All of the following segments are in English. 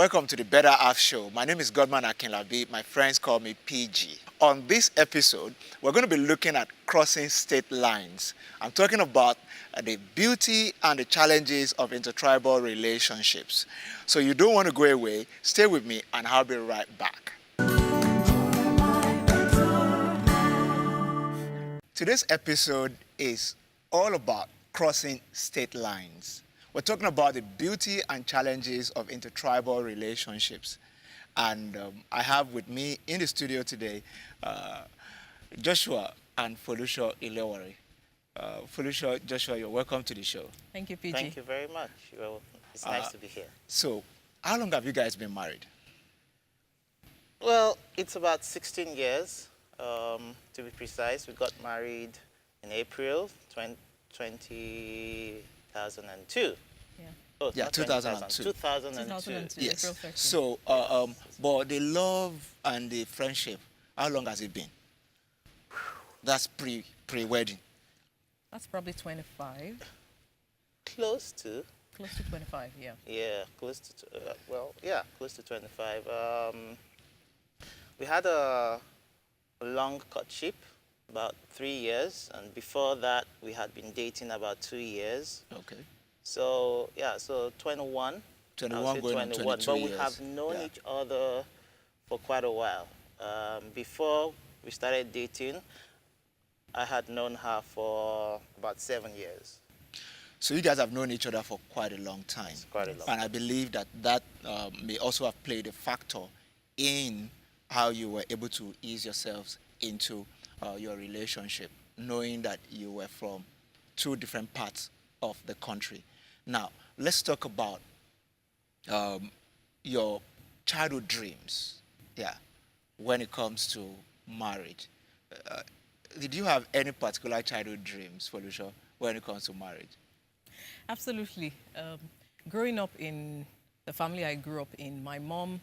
welcome to the Better Half Show. My name is Godman Akinlabi. My friends call me PG. On this episode, we're going to be looking at crossing state lines. I'm talking about the beauty and the challenges of intertribal relationships. So you don't want to go away. Stay with me and I'll be right back. Today's episode is all about crossing state lines. We're talking about the beauty and challenges of intertribal relationships. And I have with me in the studio today Joshua and Folusho Ilewari. Folusho, Joshua, you're welcome to the show. Thank you, PG. Thank you very much. Well, it's nice to be here. So, how long have you guys been married? Well, it's about 16 years, to be precise. We got married in April 2002. Yeah. Oh, Yeah, not 2002. 2002. Yes. April 13th. So, but the love and the friendship, how long has it been? That's pre-wedding. That's probably 25. Close to. Close to 25, yeah. Yeah, close to, close to 25. We had a long courtship, about 3 years, and before that, we had been dating about 2 years. Okay. So, yeah, so 21. 21 I'll say going on 22 but we years. have known Yeah. each other for quite a while. Before we started dating, I had known her for about 7 years. So you guys have known each other for quite a long time. It's quite a long And I believe that may also have played a factor in how you were able to ease yourselves into your relationship, knowing that you were from two different parts of the country. Now, let's talk about your childhood dreams, when it comes to marriage. Did you have any particular childhood dreams, Folusho, when it comes to marriage? Absolutely. Growing up in the family I grew up in, my mom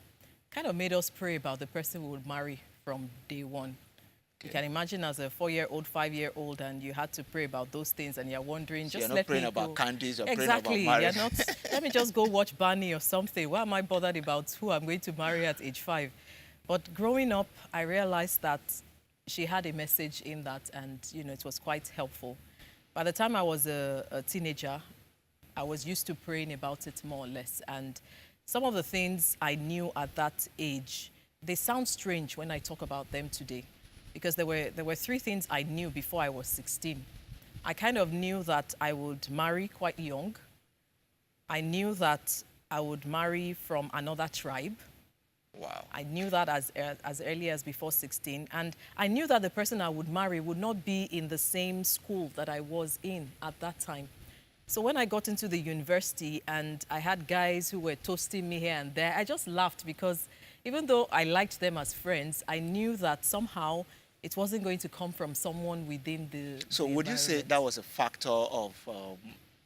kind of made us pray about the person we would marry from day one. You can imagine as a 4-year-old, 5-year-old, and you had to pray about those things, and you're wondering, So just you're not let praying me about go. candies, you're Exactly. praying about You're marriage. not, let me just go watch Barney or something. Why am I bothered about who I'm going to marry at age 5? But growing up, I realized that she had a message in that, and it was quite helpful. By the time I was a teenager, I was used to praying about it more or less. And some of the things I knew at that age, they sound strange when I talk about them today, because there were 3 things I knew before I was 16. I kind of knew that I would marry quite young. I knew that I would marry from another tribe. Wow. I knew that as early as before 16. And I knew that the person I would marry would not be in the same school that I was in at that time. So when I got into the university and I had guys who were toasting me here and there, I just laughed because even though I liked them as friends, I knew that somehow it wasn't going to come from someone within the So would you say environment. that was a factor of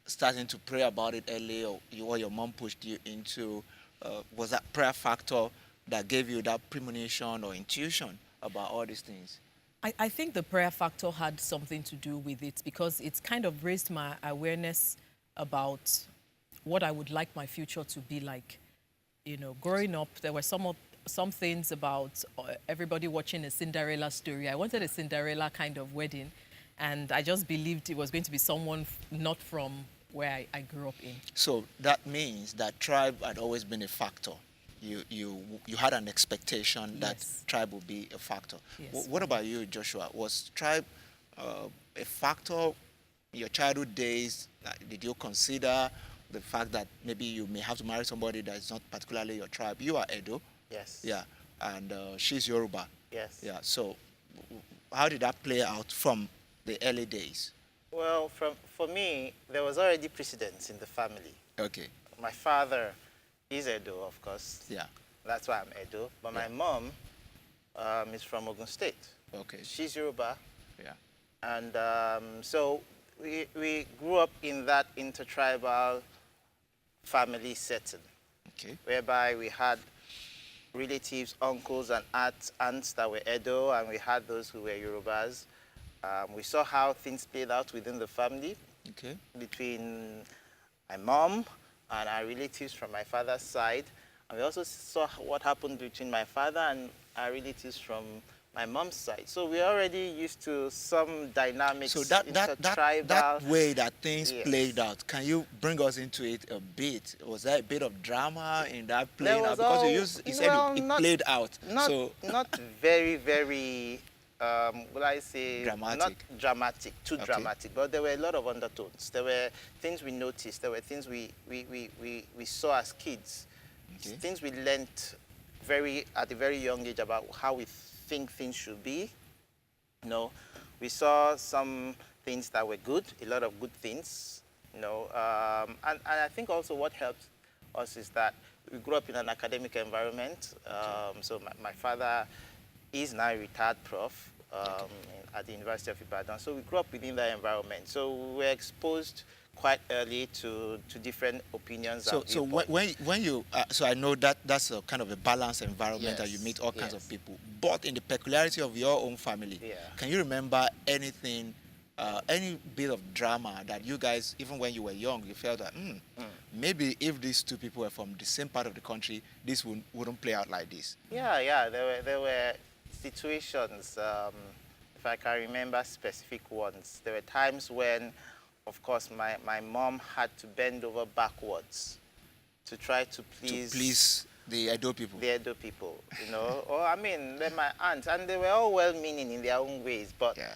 starting to pray about it early, or your mom pushed you into? Was that prayer factor that gave you that premonition or intuition about all these things? I think the prayer factor had something to do with it because it's kind of raised my awareness about what I would like my future to be like. Growing up, there were some things about everybody watching a Cinderella story. I wanted a Cinderella kind of wedding, and I just believed it was going to be someone not from where I grew up in. So that means that tribe had always been a factor. You had an expectation that Yes. tribe would be a factor. Yes. What about you, Joshua? Was tribe a factor in your childhood days? Did you consider the fact that maybe you may have to marry somebody that is not particularly your tribe? You are Edo, Yes. yeah, and she's Yoruba, Yes. yeah. So how did that play out from the early days? Well, for me, there was already precedence in the family. Okay, My father is Edo, of course. yeah, That's why I'm Edo. But my Yeah. mom is from Ogun State. okay, She's Yoruba. yeah, And so we grew up in that intertribal family setting, okay, whereby we had relatives, uncles, and aunts that were Edo, and we had those who were Yorubas. We saw how things played out within the family okay, between my mom and our relatives from my father's side. And we also saw what happened between my father and our relatives from my mom's side. So we're already used to some dynamics, So that intertribal. way that things Yes. played out, can you bring us into it a bit? Was there a bit of drama in that There playing out? was Because all, you said well, it not, played out. not, So not very, very, will I say, Dramatic. not dramatic, too Okay. dramatic, but there were a lot of undertones. There were things we noticed, there were things we saw as kids, Okay. things we learnt at a very young age about how we think things should be. You know, we saw some things that were good, a lot of good things. You know, and I think also what helped us is that we grew up in an academic environment. So my father is now a retired prof at the University of Ibadan. So we grew up within that environment. So we were exposed quite early to different opinions. So, and so viewpoints. when you, so I know that that's a kind of a balanced environment that you Yes, meet all kinds of yes. people. But in the peculiarity of your own family, Yeah. can you remember anything, any bit of drama that you guys, even when you were young, you felt that maybe if these two people were from the same part of the country, this wouldn't play out like this? Yeah. There were situations. If I can remember specific ones, there were times when, of course, my mom had to bend over backwards to try to please, To please the Edo people. the Edo people, you know. Or I mean, they're my aunts, and they were all well-meaning in their own ways, but Yeah.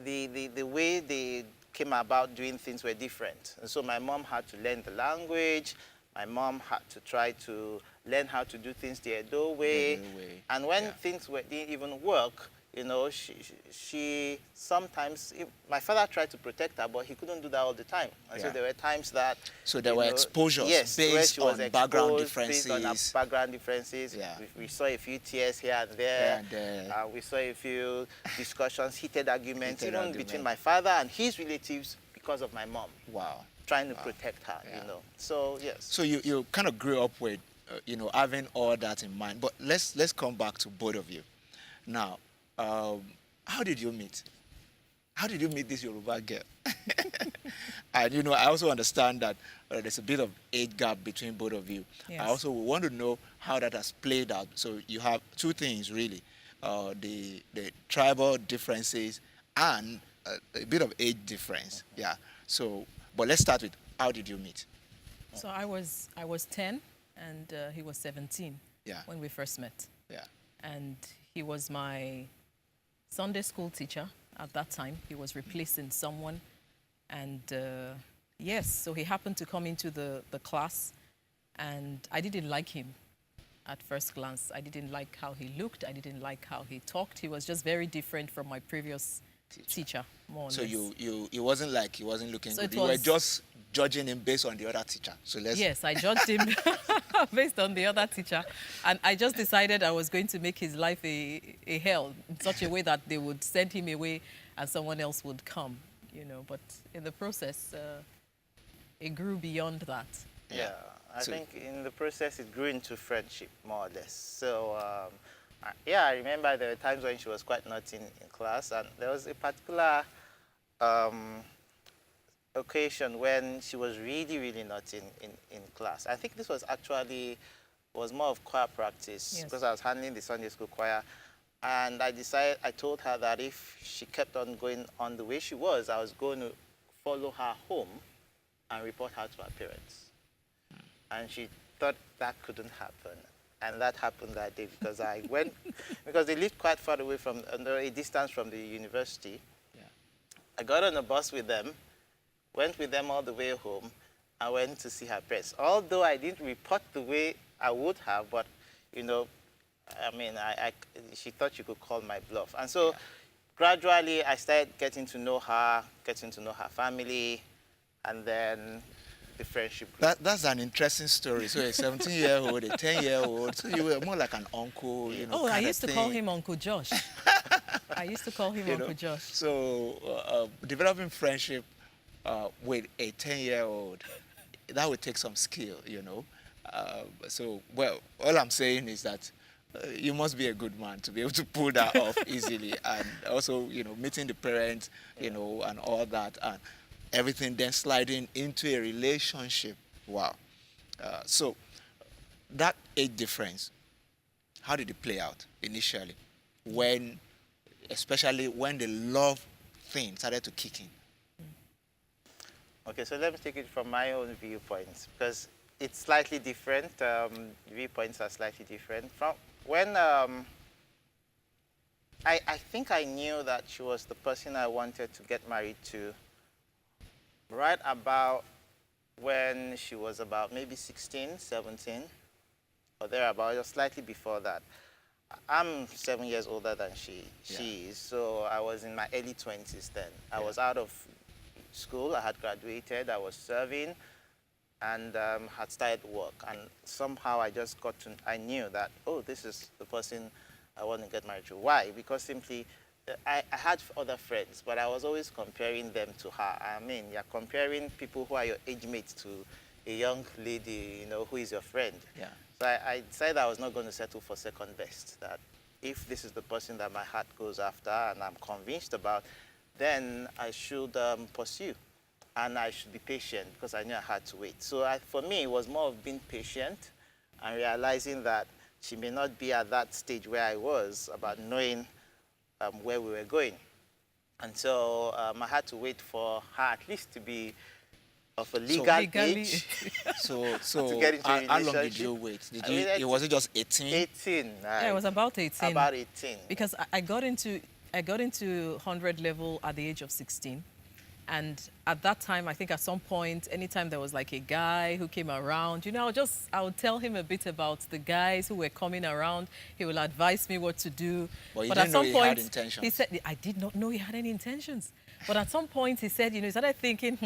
the way they came about doing things were different. And so my mom had to learn the language. My mom had to try to learn how to do things the Edo way. Edo way, And when yeah. things didn't even work, you know, she sometimes, my father tried to protect her, but he couldn't do that all the time. And so Yeah. there were times that... So there you were know, exposures yes, where based she was on background exposed based on her differences. background differences. Yeah. We saw a few tears here and there. Here and there. We saw a few discussions, heated arguments, Heated even argument. between my father and his relatives because of my mom, Wow. trying to protect her, Yeah. you know. So, yes. So you kind of grew up with, having all that in mind. But let's come back to both of you. Now, how did you meet? How did you meet this Yoruba girl? And I also understand that there's a bit of age gap between both of you. Yes. I also want to know how that has played out. So you have two things really: the tribal differences and a bit of age difference. Yeah. So, but let's start with how did you meet? So I was 10 and he was 17 Yeah. when we first met. Yeah. And he was my Sunday school teacher at that time. He was replacing someone. And yes, so he happened to come into the class and I didn't like him at first glance. I didn't like how he looked. I didn't like how he talked. He was just very different from my previous teacher, more or So less. it wasn't like he wasn't looking So good. it You were was- just judging him based on the other teacher. So let's. Yes, I judged him based on the other teacher. And I just decided I was going to make his life a hell in such a way that they would send him away and someone else would come, But in the process, it grew beyond that. Yeah, I So- think in the process it grew into friendship, more or less. So, I remember there were times when she was quite naughty in class, and there was a particular occasion when she was really, really naughty in class. I think this was was more of choir practice, Yes. because I was handling the Sunday school choir. And I told her that if she kept on going on the way she was, I was going to follow her home and report her to her parents. And she thought that couldn't happen. And that happened that day because I went, because they lived quite far away from, a distance from the university. Yeah. I got on a bus with them, went with them all the way home, and went to see her parents. Although I didn't report the way I would have, but, she thought she could call my bluff. And so gradually I started getting to know her family, and then the friendship grew. That's an interesting story. So a 17-year-old, a 10-year-old. So you were more like an uncle, Oh, I kind of used to call thing. him Uncle Josh. I used to call him You know? Uncle Josh. So developing friendship with a 10-year-old, that would take some skill, all I'm saying is that you must be a good man to be able to pull that off easily. And also, meeting the parents, and all that, and everything then sliding into a relationship. Wow. So that age difference, how did it play out initially? When, especially when the love thing started to kick in. Okay, so let me take it from my own viewpoints because it's slightly different. Viewpoints are slightly different. From when I think I knew that she was the person I wanted to get married to right about when she was about maybe 16, 17, or thereabout, or slightly before that. I'm 7 years older than she is, so I was in my early 20s then. I was out of school, I had graduated, I was serving, and had started work. And somehow I just I knew that, oh, this is the person I want to get married to. Why? Because simply, I had other friends, but I was always comparing them to her. I mean, you're comparing people who are your age mates to a young lady, you know, who is your friend. Yeah. So I decided I was not going to settle for second best, that if this is the person that my heart goes after and I'm convinced about, then I should pursue. And I should be patient because I knew I had to wait. So for me, it was more of being patient and realizing that she may not be at that stage where I was about knowing where we were going. And so I had to wait for her at least to be of a legal legally- age. So To get into a how long did relationship. you wait? Did I you? waited Was it just 18? 18. Yeah, it was about 18. About 18. Because I got into 100 level at the age of 16. And at that time, I think at some point, anytime there was like a guy who came around, you know, I would tell him a bit about the guys who were coming around. He will advise me what to do. Well, you but didn't at know some he point, had intentions. he said, I did not know he had any intentions. But at some point, he said, you know, he started thinking,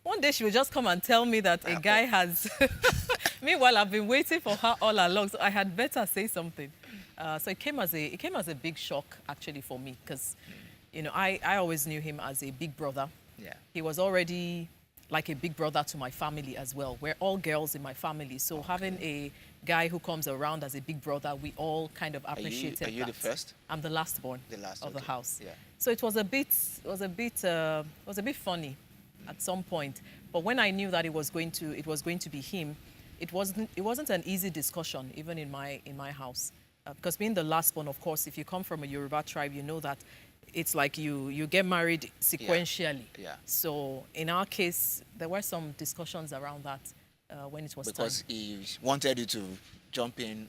one day she will just come and tell me that a guy has... Meanwhile, I've been waiting for her all along, so I had better say something. So it came as a big shock, actually, for me, because, you know, I always knew him as a big brother. Yeah. He was already like a big brother to my family as well. We're all girls in my family, so having a guy who comes around as a big brother, we all kind of appreciated that. Are you the first? I'm the last born The last, of the okay. house. Yeah. So it was a bit funny at some point. But when I knew that it was going to be him, it wasn't an easy discussion even in my house, because being the last born, of course, if you come from a Yoruba tribe, you know that it's like you get married sequentially. Yeah. So in our case, there were some discussions around that when it was Because time. he wanted you to jump in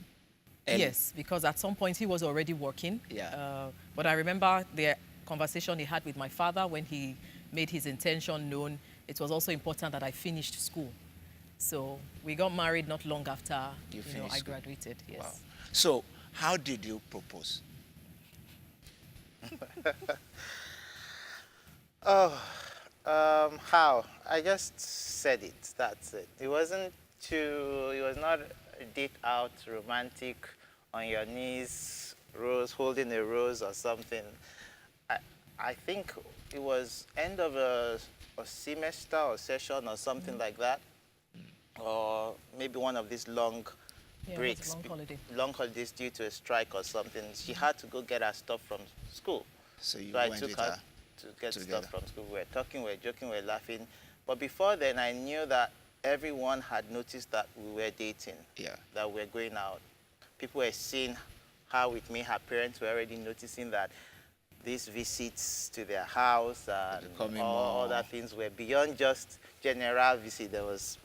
early. Yes, because at some point he was already working. Yeah. But I remember the conversation he had with my father when he made his intention known. It was also important that I finished school. So we got married not long after You I finished school. graduated. Yes. Wow. So how did you propose? How? I just said it. That's it. It was not a date out, romantic, on your knees, rose, holding a rose or something. I think it was end of a semester or session or something like that. Or maybe one of these long Yeah, it was a breaks, long holiday. long holidays due to a strike or something. She had to go get her stuff from school. So you So I went took with her her to get together. stuff from school. We were talking, we were joking, we were laughing. But before then, I knew that everyone had noticed that we were dating, Yeah. that we were going out. People were seeing her with me. Her parents were already noticing that these visits to their house and becoming all more- other things were beyond just general visit. There was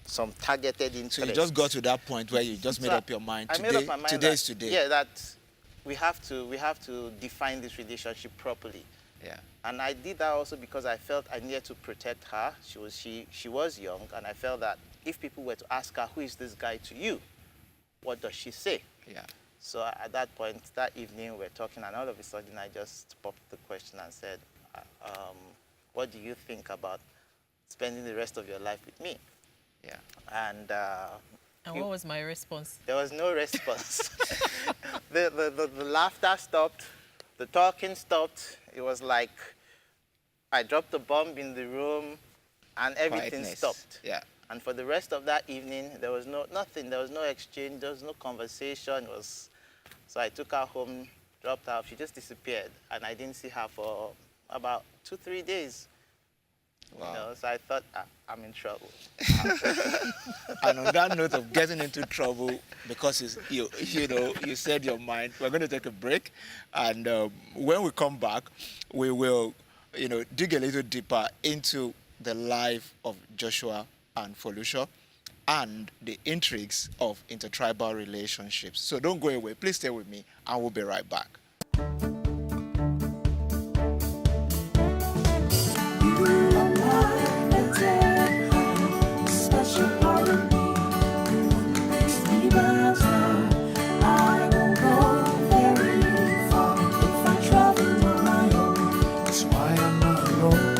some targeted interest. So you just got to that point where you just made So up your mind. I Today, made up my mind today that, is today. Yeah, that we have to define this relationship properly. Yeah. And I did that also because I felt I needed to protect her. She was young, and I felt that if people were to ask her, who is this guy to you? What does she say? Yeah. So at that point, that evening, we were talking, and all of a sudden, I just popped the question and said, what do you think about spending the rest of your life with me? Yeah. And And what was my response? there was no response. the laughter stopped. The talking stopped. It was like I dropped a bomb in the room and everything Quietness. stopped. Yeah. And for the rest of that evening, there was nothing. There was no exchange. There was no conversation. So I took her home, dropped her off. She just disappeared. And I didn't see her for about 2-3 days. Wow. You know, so I thought I'm in trouble. And on that note of getting into trouble because you said your mind, we're going to take a break, and when we come back, we will dig a little deeper into the life of Joshua and Folusha and the intrigues of intertribal relationships. So don't go away. Please stay with me, and we'll be right back. That's why I'm not alone.